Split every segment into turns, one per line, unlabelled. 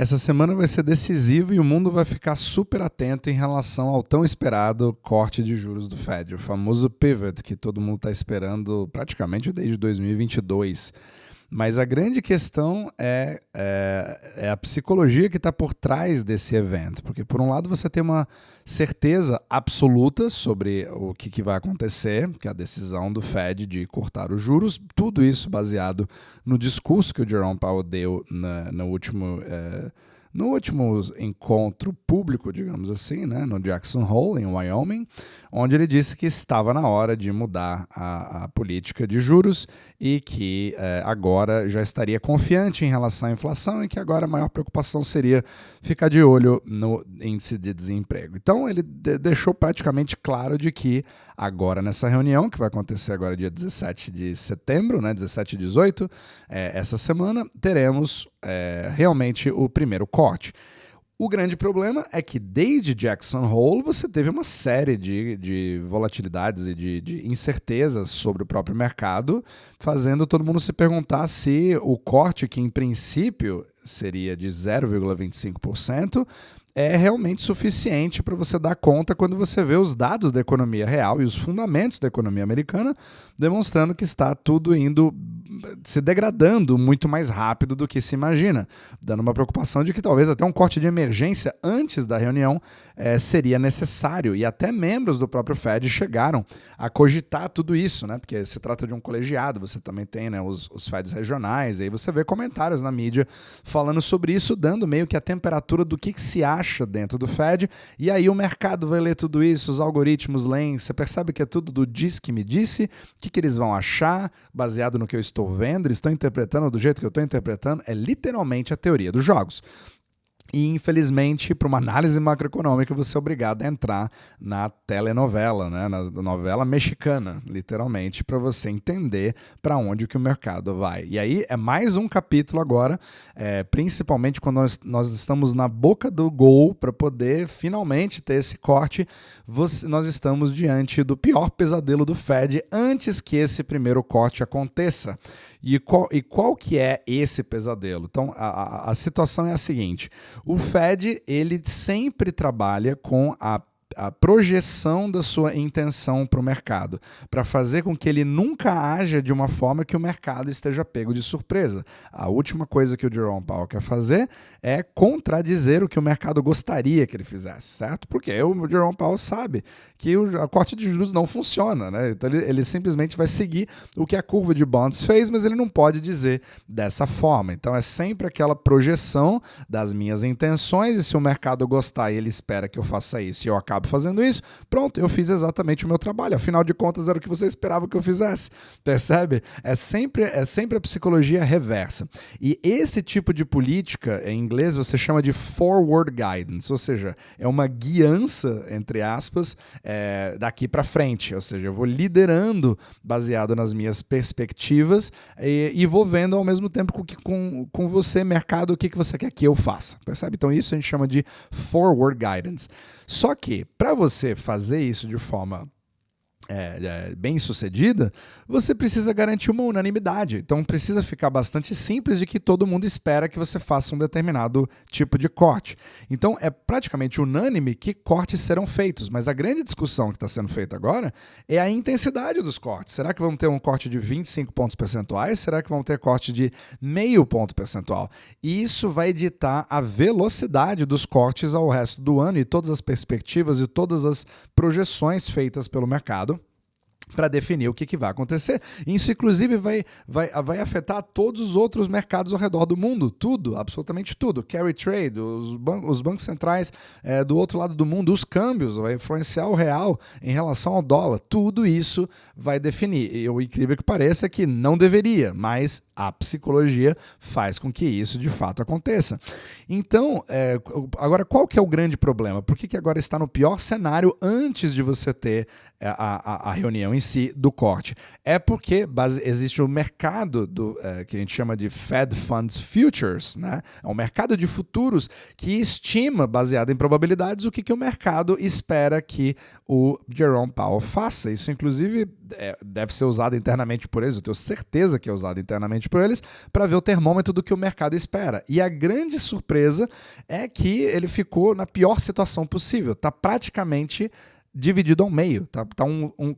Essa semana vai ser decisiva e o mundo vai ficar super atento em relação ao tão esperado corte de juros do Fed, o famoso pivot que todo mundo está esperando praticamente desde 2022. Mas a grande questão é a psicologia que está por trás desse evento. Porque, por um lado, você tem uma certeza absoluta sobre o que vai acontecer, que é a decisão do Fed de cortar os juros, tudo isso baseado no discurso que o Jerome Powell deu no último encontro público, digamos assim, né, no Jackson Hole, em Wyoming, onde ele disse que estava na hora de mudar a política de juros e que agora já estaria confiante em relação à inflação e que agora a maior preocupação seria ficar de olho no índice de desemprego. Então ele deixou praticamente claro de que agora nessa reunião, que vai acontecer agora dia 17 de setembro, né, 17 e 18, essa semana, teremos realmente o primeiro corte. O grande problema é que desde Jackson Hole você teve uma série de volatilidades e de incertezas sobre o próprio mercado, fazendo todo mundo se perguntar se o corte, que em princípio seria de 0,25%, é realmente suficiente para você dar conta quando você vê os dados da economia real e os fundamentos da economia americana demonstrando que está tudo indo se degradando muito mais rápido do que se imagina, dando uma preocupação de que talvez até um corte de emergência antes da reunião seria necessário, e até membros do próprio Fed chegaram a cogitar tudo isso, né? Porque se trata de um colegiado, você também tem, né, os Feds regionais, e aí você vê comentários na mídia falando sobre isso, dando meio que a temperatura do que se acha dentro do Fed, e aí o mercado vai ler tudo isso, os algoritmos leem, você percebe que é tudo do diz que me disse, o que eles vão achar, baseado no que eu estou vendo, eles estão interpretando do jeito que eu estou interpretando, é literalmente a teoria dos jogos. E, infelizmente, para uma análise macroeconômica, você é obrigado a entrar na telenovela, né? Na novela mexicana, literalmente, para você entender para onde que o mercado vai. E aí é mais um capítulo agora, principalmente quando nós estamos na boca do gol para poder finalmente ter esse corte, nós estamos diante do pior pesadelo do Fed antes que esse primeiro corte aconteça. E qual que é esse pesadelo? Então, a situação é a seguinte: o Fed, ele sempre trabalha com a projeção da sua intenção para o mercado, para fazer com que ele nunca haja de uma forma que o mercado esteja pego de surpresa. A última coisa que o Jerome Powell quer fazer é contradizer o que o mercado gostaria que ele fizesse, certo? Porque o Jerome Powell sabe que a corte de juros não funciona, né? Então ele simplesmente vai seguir o que a curva de bonds fez, mas ele não pode dizer dessa forma. Então é sempre aquela projeção das minhas intenções, e se o mercado gostar e ele espera que eu faça isso e eu acabo fazendo isso, pronto, eu fiz exatamente o meu trabalho. Afinal de contas, era o que você esperava que eu fizesse. Percebe? É sempre a psicologia reversa. E esse tipo de política, em inglês, você chama de forward guidance, ou seja, é uma guiança, entre aspas, daqui para frente. Ou seja, eu vou liderando baseado nas minhas perspectivas e vou vendo ao mesmo tempo com você, mercado, o que você quer que eu faça. Percebe? Então isso a gente chama de forward guidance. Só que, para você fazer isso de forma bem sucedida, você precisa garantir uma unanimidade. Então precisa ficar bastante simples de que todo mundo espera que você faça um determinado tipo de corte. Então é praticamente unânime que cortes serão feitos, mas a grande discussão que está sendo feita agora é a intensidade dos cortes. Será que vamos ter um corte de 25 pontos percentuais? Será que vamos ter corte de meio ponto percentual? E isso vai ditar a velocidade dos cortes ao resto do ano e todas as perspectivas e todas as projeções feitas pelo mercado para definir o que vai acontecer. Isso, inclusive, vai afetar todos os outros mercados ao redor do mundo. Tudo, absolutamente tudo. Carry trade, os bancos centrais do outro lado do mundo, os câmbios, vai influenciar o real em relação ao dólar. Tudo isso vai definir. E o incrível que pareça é que não deveria, mas a psicologia faz com que isso, de fato, aconteça. Então, agora, qual que é o grande problema? Por que agora está no pior cenário antes de você ter a reunião em si do corte? É porque existe o mercado que a gente chama de Fed Funds Futures, né? É um mercado de futuros que estima, baseado em probabilidades, o que o mercado espera que o Jerome Powell faça. Isso, inclusive, deve ser usado internamente por eles, eu tenho certeza que é usado internamente por eles, para ver o termômetro do que o mercado espera. E a grande surpresa é que ele ficou na pior situação possível. Está praticamente dividido ao meio, tá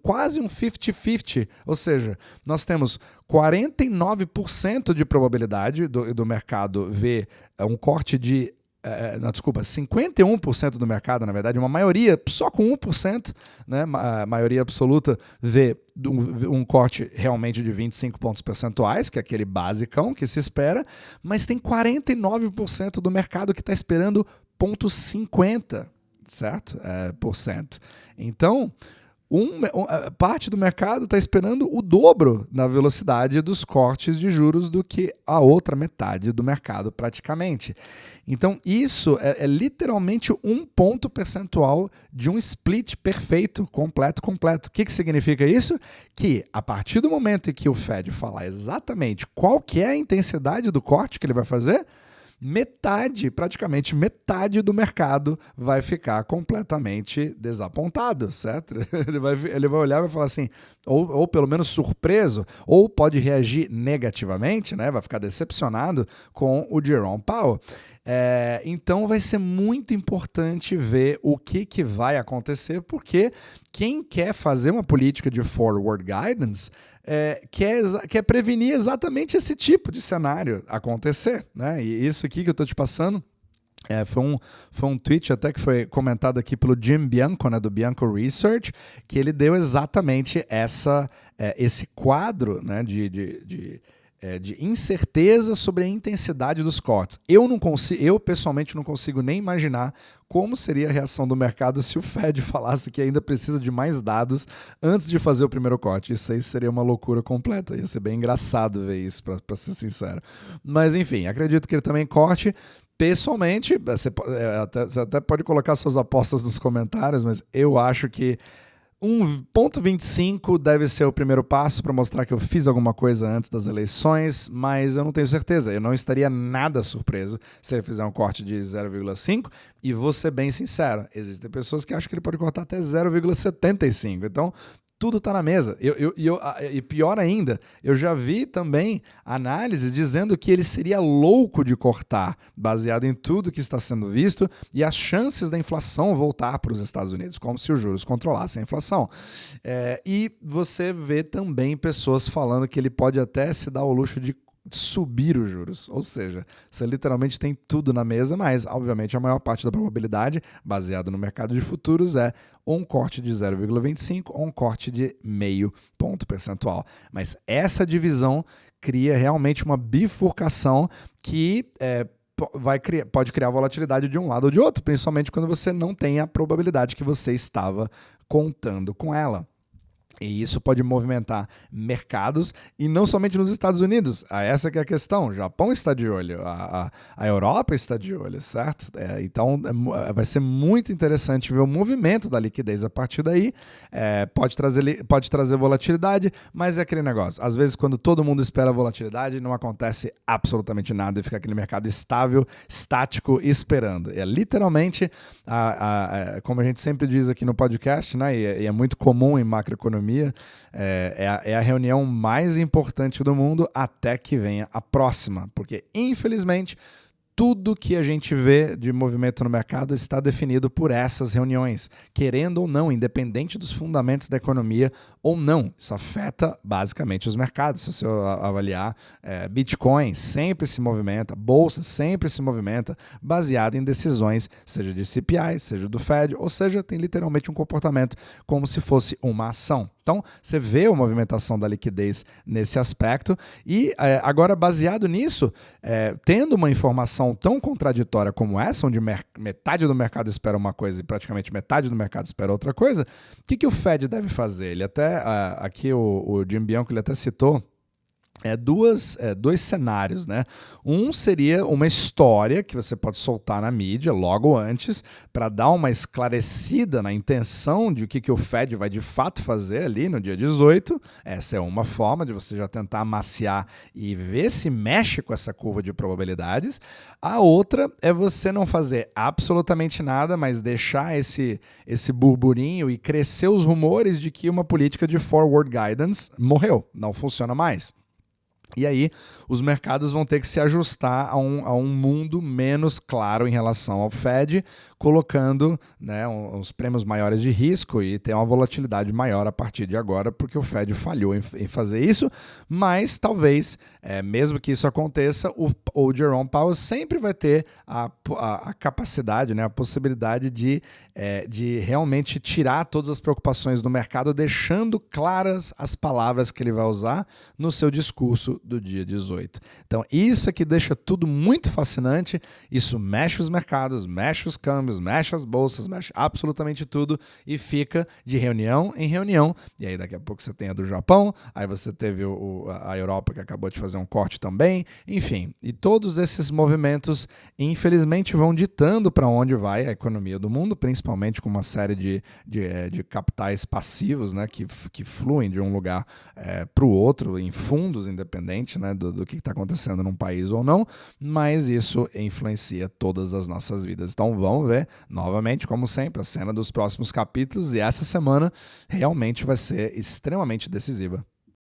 quase um 50-50, ou seja, nós temos 49% de probabilidade do mercado ver um corte de 51% do mercado, na verdade, uma maioria, só com 1%, né, a maioria absoluta vê um corte realmente de 25 pontos percentuais, que é aquele basicão que se espera, mas tem 49% do mercado que está esperando 0,50%, certo? Por cento. Então, parte do mercado está esperando o dobro na velocidade dos cortes de juros do que a outra metade do mercado, praticamente. Então, isso é literalmente um ponto percentual de um split perfeito, completo. O que significa isso? Que a partir do momento em que o Fed falar exatamente qual que é a intensidade do corte que ele vai fazer, praticamente metade do mercado vai ficar completamente desapontado, certo? Ele vai olhar e vai falar assim, ou pelo menos surpreso, ou pode reagir negativamente, né? Vai ficar decepcionado com o Jerome Powell. Então vai ser muito importante ver o que vai acontecer, porque quem quer fazer uma política de forward guidance quer prevenir exatamente esse tipo de cenário acontecer, né? E isso aqui que eu estou te passando foi um tweet até que foi comentado aqui pelo Jim Bianco, né, do Bianco Research, que ele deu exatamente esse quadro, né, de incerteza sobre a intensidade dos cortes. Eu pessoalmente não consigo nem imaginar como seria a reação do mercado se o Fed falasse que ainda precisa de mais dados antes de fazer o primeiro corte. Isso aí seria uma loucura completa. Ia ser bem engraçado ver isso, para ser sincero. Mas enfim, acredito que ele também corte. Pessoalmente, você até pode colocar suas apostas nos comentários, mas eu acho que 1,25 deve ser o primeiro passo para mostrar que eu fiz alguma coisa antes das eleições, mas eu não tenho certeza. Eu não estaria nada surpreso se ele fizer um corte de 0,5 e vou ser bem sincero, existem pessoas que acham que ele pode cortar até 0,75. Então, tudo está na mesa. E pior ainda, eu já vi também análise dizendo que ele seria louco de cortar, baseado em tudo que está sendo visto e as chances da inflação voltar para os Estados Unidos, como se os juros controlassem a inflação. E você vê também pessoas falando que ele pode até se dar o luxo de subir os juros, ou seja, você literalmente tem tudo na mesa, mas obviamente a maior parte da probabilidade, baseado no mercado de futuros, é um corte de 0,25 ou um corte de meio ponto percentual. Mas essa divisão cria realmente uma bifurcação que pode criar volatilidade de um lado ou de outro, principalmente quando você não tem a probabilidade que você estava contando com ela. E isso pode movimentar mercados, e não somente nos Estados Unidos. Essa que é a questão. O Japão está de olho, a Europa está de olho, certo? Então, vai ser muito interessante ver o movimento da liquidez a partir daí. Pode trazer volatilidade, mas é aquele negócio. Às vezes, quando todo mundo espera volatilidade, não acontece absolutamente nada e fica aquele mercado estável, estático, esperando. Literalmente, como a gente sempre diz aqui no podcast, né, e é muito comum em macroeconomia, é a reunião mais importante do mundo até que venha a próxima, porque infelizmente tudo que a gente vê de movimento no mercado está definido por essas reuniões, querendo ou não, independente dos fundamentos da economia ou não. Isso afeta basicamente os mercados. Se você avaliar, Bitcoin sempre se movimenta, Bolsa sempre se movimenta, baseado em decisões, seja de CPI, seja do Fed, ou seja, tem literalmente um comportamento como se fosse uma ação. Então, você vê a movimentação da liquidez nesse aspecto e agora, baseado nisso, tendo uma informação tão contraditória como essa, onde metade do mercado espera uma coisa e praticamente metade do mercado espera outra coisa, o que o Fed deve fazer? Ele até, aqui o Jim Bianco, ele até citou dois cenários, né? Um seria uma história que você pode soltar na mídia logo antes para dar uma esclarecida na intenção de o que o Fed vai de fato fazer ali no dia 18. Essa é uma forma de você já tentar amaciar e ver se mexe com essa curva de probabilidades. A outra é você não fazer absolutamente nada, mas deixar esse burburinho e crescer os rumores de que uma política de forward guidance morreu, não funciona mais. E aí os mercados vão ter que se ajustar a um mundo menos claro em relação ao Fed, colocando, né, uns prêmios maiores de risco e ter uma volatilidade maior a partir de agora, porque o Fed falhou em fazer isso, mas talvez, mesmo que isso aconteça, o Jerome Powell sempre vai ter a capacidade, né, a possibilidade de realmente tirar todas as preocupações do mercado, deixando claras as palavras que ele vai usar no seu discurso do dia 18. Então, isso é que deixa tudo muito fascinante, isso mexe os mercados, mexe os câmbios, mexe as bolsas, mexe absolutamente tudo e fica de reunião em reunião. E aí daqui a pouco você tem a do Japão, aí você teve a Europa que acabou de fazer um corte também, enfim. E todos esses movimentos, infelizmente, vão ditando para onde vai a economia do mundo, principalmente com uma série de capitais passivos, né, que fluem de um lugar para o outro, em fundos independentes, né, do que está acontecendo num país ou não, mas isso influencia todas as nossas vidas. Então vamos ver, novamente, como sempre, a cena dos próximos capítulos, e essa semana realmente vai ser extremamente decisiva.